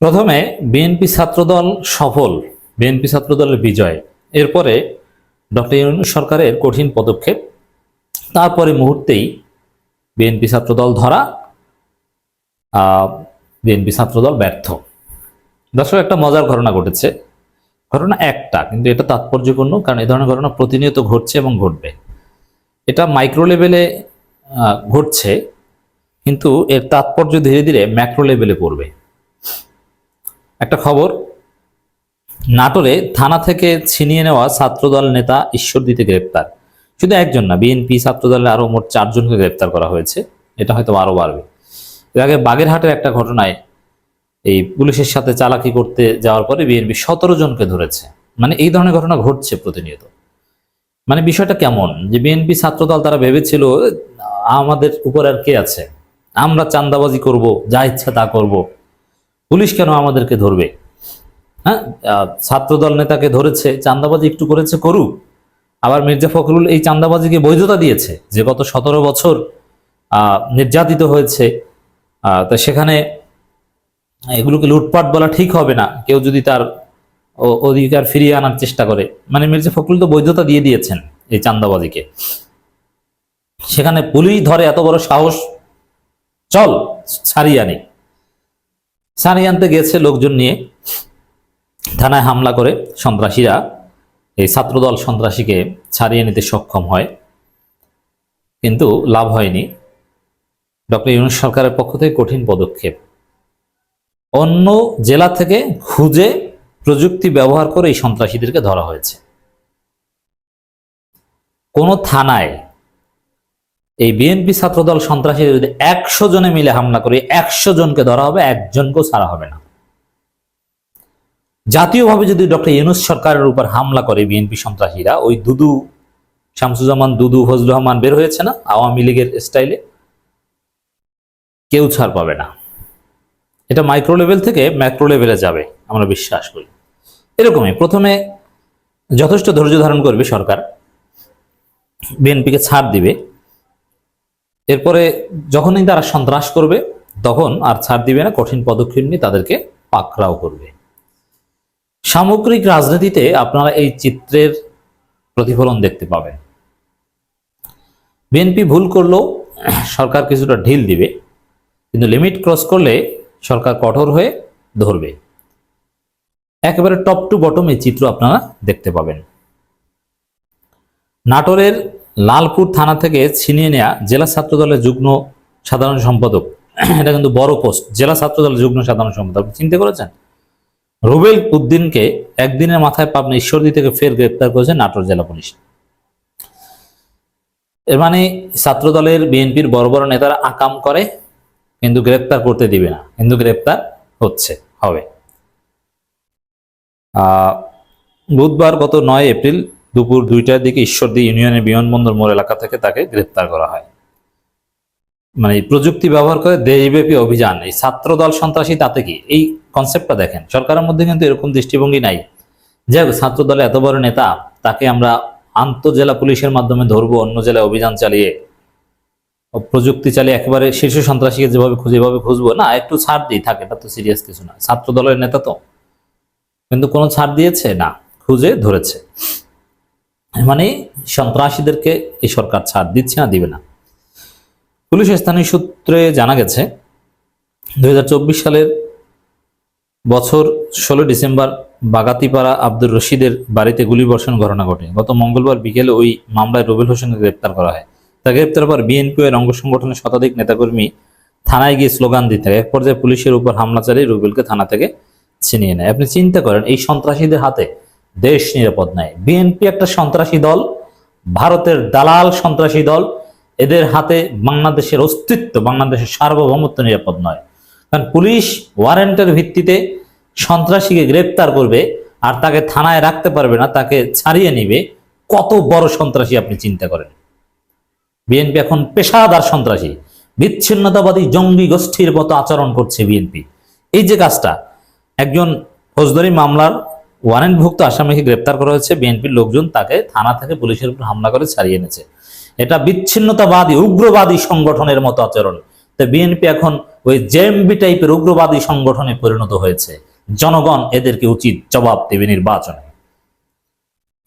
প্রথমে বিএনপি ছাত্রদল সফল, বিএনপি ছাত্রদলের বিজয়, এরপরে ডক্টর ইউনূস সরকারের কঠিন পদক্ষেপ, তারপরে মুহূর্তেই বিএনপি ছাত্রদল ধরা, বিএনপি ছাত্রদল ব্যর্থ। দর্শক, একটা মজার ঘটনা ঘটেছে। ঘটনা একটা, কিন্তু এটা তাৎপর্যপূর্ণ, কারণ এই ধরনের ঘটনা প্রতিনিয়ত ঘটছে এবং ঘটবে। এটা মাইক্রো লেভেলে ঘটছে, কিন্তু এর তাৎপর্য ধীরে ধীরে ম্যাক্রো লেভেলে পড়বে। একটা খবর, নাটোরে থানা থেকে ছিনিয়ে নেওয়া ছাত্রদল নেতা ঈশ্বরদীতে গ্রেপ্তার। শুধু একজন না, বিএনপি ছাত্রদলের আরো মোট 4 জনকে গ্রেপ্তার করা হয়েছে। এটা হয়তো আরো বাড়বে। এর আগে বাগেরহাটের একটা ঘটনায় এই পুলিশের সাথে চালাকি করতে যাওয়ার পরে বিএনপি 17 জনকে ধরেছে। মানে এই ধরনের ঘটনা ঘটছে প্রতিনিয়ত। মানে বিষয়টা কেমন, যে বিএনপি ছাত্রদল তারা ভেবেছিল আমাদের উপর আর কে আছে, আমরা চাঁদাবাজি করব, যা ইচ্ছা তা করব, পুলিশ কেন আমাদেরকে ধরবে। হ্যাঁ, ছাত্রদল নেতাকে ধরেছে, চাঁদাবাজি একটু করেছে, করুক। আবার মির্জা ফখরুল এই চাঁদাবাজিকে বৈধতা দিয়েছে, যে গত 17 বছর নির্যাতিত হয়েছে, তা সেখানে এগুলোকে লুটপাট বলা ঠিক হবে না, কেউ যদি তার অধিকার ফিরিয়ে আনার চেষ্টা করে। মানে মির্জা ফখরুল তো বৈধতা দিয়ে দিয়েছেন এই চাঁদাবাজিকে। সেখানে পুলিশ ধরে, এত বড় সাহস, চল ছাড়িয়ে আনি। ছাড়িয়ে আনতে গেছে লোকজন নিয়ে, থানায় হামলা করে সন্ত্রাসীরা এই ছাত্রদল সন্ত্রাসীকে ছাড়িয়ে নিতে সক্ষম হয়, কিন্তু লাভ হয়নি। ডক্টর ইউনূস সরকারের পক্ষ থেকে কঠিন পদক্ষেপ, অন্য জেলা থেকে খুঁজে প্রযুক্তি ব্যবহার করে এই সন্ত্রাসীদেরকে ধরা হয়েছে। কোন থানায় এই বিএনপি ছাত্রদল সন্ত্রাসী যদি 100 জনে মিলে হামলা করে 100 জনকে ধরা হবে, একজনকেও ছাড়া হবে না। জাতীয়ভাবে যদি ডক্টর ইউনূস সরকারের উপর হামলা করে বিএনপি সন্ত্রাসীরা, ওই দুদু শামসুজ্জামান, দুদু ফজলুর রহমান বের হয়েছে না আওয়ামী লীগের স্টাইলে, কেউ ছাড় পাবে না। এটা মাইক্রো লেভেল থেকে ম্যাক্রো লেভেলে যাবে, আমরা বিশ্বাস করি। এরকমই প্রথমে যথেষ্ট ধৈর্য ধারণ করবে সরকার, বিএনপিকে ছাড় দিবে। এরপরে যখনই তারা সন্ত্রাস করবে, তখন আর ছাড় দিবে না, কঠিন পদক্ষেপ নিয়ে তাদেরকে পাকড়াও করবে। সামগ্রিক রাজনীতিতে আপনারা এই চিত্রের প্রতিফলন দেখতে পাবেন। বিএনপি ভুল করলেও সরকার কিছুটা ঢিল দিবে, কিন্তু লিমিট ক্রস করলে সরকার কঠোর হয়ে ধরবে। একেবারে টপ টু বটম এই চিত্র আপনারা দেখতে পাবেন। নাটোরের লালপুর থানা থেকে ছিনিয়ে নেয়া জেলা ছাত্রদলের যুগ্ম সাধারণ সম্পাদক, এটা কিন্তু বড় পোস্ট, জেলা ছাত্রদলের যুগ্ম সাধারণ সম্পাদক, চিন্তা করেছেন? রুবেল উদ্দিনকে একদিনের মাথায় পাবনা ঈশ্বরদী থেকে ফের গ্রেপ্তার করেছে নাটোর জেলা পুলিশ। এর মানে ছাত্রদলের বিএনপির বড় বড় নেতারা আকাম করে, কিন্তু গ্রেপ্তার করতে দিবে না, কিন্তু গ্রেপ্তার হবে। বুধবার গত 9 এপ্রিল দুপুর 2টার দিকে ঈশ্বরদী ইউনিয়নের বিমানবন্দর মোড় এলাকা থেকে তাকে গ্রেপ্তার করা হয়। মানে প্রযুক্তি ব্যবহার করে দেশব্যাপী অভিযান, এই ছাত্রদল সন্ত্রাসী, তাতে কি এই কনসেপ্টটা দেখেন। সরকারের মধ্যে কিন্তু এরকম দৃষ্টিভঙ্গি নাই যে ছাত্রদলে এত বড় নেতা, তাকে আমরা আন্তঃজেলা পুলিশের মাধ্যমে ধরবো, অন্য জেলায় অভিযান চালিয়ে প্রযুক্তি চালিয়ে একেবারে শীর্ষ সন্ত্রাসীকে যেভাবে খুঁজবো না, একটু ছাড় দিই থাকে, এটা তো সিরিয়াস কিছু না। ছাত্রদলের নেতা তো, কিন্তু কোনো ছাড় দিয়েছে না, খুঁজে ধরেছে। মানে সন্ত্রাসীদেরকে এই সরকার ছাড় দিচ্ছে না, দিবে না। পুলিশ স্থানীয় সূত্রে জানা গেছে 2024 সালের 16 ডিসেম্বর বাগাতিপাড়া আব্দুর রশিদের বাড়িতে গুলিবর্ষণ ঘটনা ঘটে। গত মঙ্গলবার বিকেলে ওই মামলায় রুবেল হোসেনকে গ্রেপ্তার করা হয়। তা গ্রেপ্তারের পর বিএনপি এর অঙ্গ সংগঠনের শতাধিক নেতাকর্মী থানায় গিয়ে স্লোগান দিতে থাকে। এক পর্যায়ে পুলিশের উপর হামলা চালিয়ে রুবেলকে থানা থেকে ছিনিয়ে নেয়। আপনি চিন্তা করেন, এই সন্ত্রাসীদের হাতে দেশ নিরাপদ নাই। বিএনপি একটা সন্ত্রাসী দল, ভারতের দালাল সন্ত্রাসী দল, এদের হাতে বাংলাদেশের অস্তিত্ব, বাংলাদেশের সার্বভৌমত্ব নিরাপদ নয়। কারণ পুলিশ ওয়ারেন্টের ভিত্তিতে সন্ত্রাসীকে গ্রেপ্তার করবে আর তাকে থানায় রাখতে পারবে না, তাকে ছাড়িয়ে নিবে। কত বড় সন্ত্রাসী আপনি চিন্তা করেন। বিএনপি এখন পেশাদার সন্ত্রাসী, বিচ্ছিন্নতাবাদী জঙ্গি গোষ্ঠীর মতো আচরণ করছে বিএনপি। এই যে কাজটা, একজন ফৌজদারি মামলার ওয়ারেন্টভুক্ত আসামিকে গ্রেপ্তার করা হয়েছে, বিএনপির লোকজন তাকে থানা থেকে পুলিশের উপর হামলা করে ছাড়িয়ে এনেছে। এটা বিচ্ছিন্নতাবাদী, উগ্রবাদী সংগঠনের মতো আচরণ। তো বিএনপি এখন ওই জেএমবি টাইপের উগ্রবাদী সংগঠনে পরিণত হয়েছে। জনগণ এদেরকে উচিত জবাব দেবে নির্বাচনে।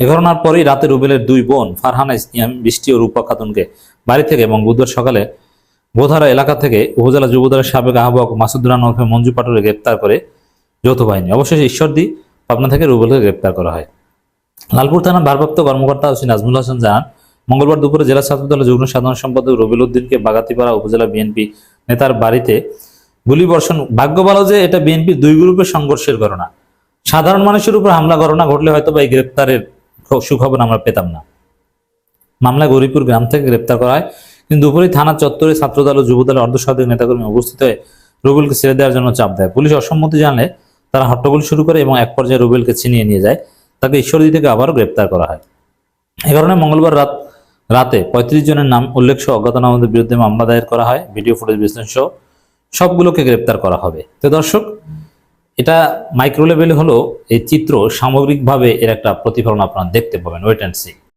এ ঘটনার পরেই রাতে রুবেলের দুই বোন ফারহানা ইসলাম বৃষ্টি ও রূপা খাতুনকে বাড়ি থেকে এবং বুধবার সকালে বোধারা এলাকা থেকে উপজেলা যুবদলের সাবেক আহ্বায়ক মাসুদুর রহমান ওরফে মঞ্জু পাটোয়ারি গ্রেপ্তার করে যৌথ বাহিনী। অবশেষে ঈশ্বরদী পাবনা থেকে রুবেলকে গ্রেপ্তার করা হয়। লালপুর থানার ভারপ্রাপ্ত কর্মকর্তা ওসি নাজমুল হাসান জানান, মঙ্গলবার দুপুরে জেলা ছাত্রদলের যুগ্ম সাধারণ সম্পাদক রবিউল উদ্দিনকে বাগাতিপাড়া উপজেলা বিএনপি নেতার বাড়িতে গুলিবর্ষণ। ভাগ্য ভালো যে এটা বিএনপির দুই গ্রুপের সংঘর্ষের ঘটনা। সাধারণ মানুষের উপর হামলা ঘটনা ঘটলে হয়তো বা এই গ্রেপ্তারের সুখবর আমরা পেতাম না। মামলায় গরিপুর গ্রাম থেকে গ্রেপ্তার করা হয়, কিন্তু দুপুরে থানা চত্বরে ছাত্রদল ও যুবদলের অর্ধশতাধিক নেতাকর্মী উপস্থিত হয়ে রুবেলকে ছেড়ে দেওয়ার জন্য চাপ দেয়। পুলিশ অসম্মতি জানালে তারা হট্টগোল শুরু করে এবং এক পর্যায়ে রুবেলকে ছিনিয়ে নিয়ে যায়। তাকে ঈশ্বরদী থেকে আবারও গ্রেপ্তার করা হয়। এ কারণে মঙ্গলবার রাতে 35 জনের নাম উল্লেখ সহ অজ্ঞাতনামাদের বিরুদ্ধে মামলা দায়ের করা হয়। ভিডিও ফুটেজ বিশ্লেষণ সহ সবগুলোকে গ্রেপ্তার করা হবে। তো দর্শক, এটা মাইক্রো লেভেলে হলো এই চিত্র, সামগ্রিকভাবে এর একটা প্রতিফলন আপনারা দেখতে পাবেন। Wait and C.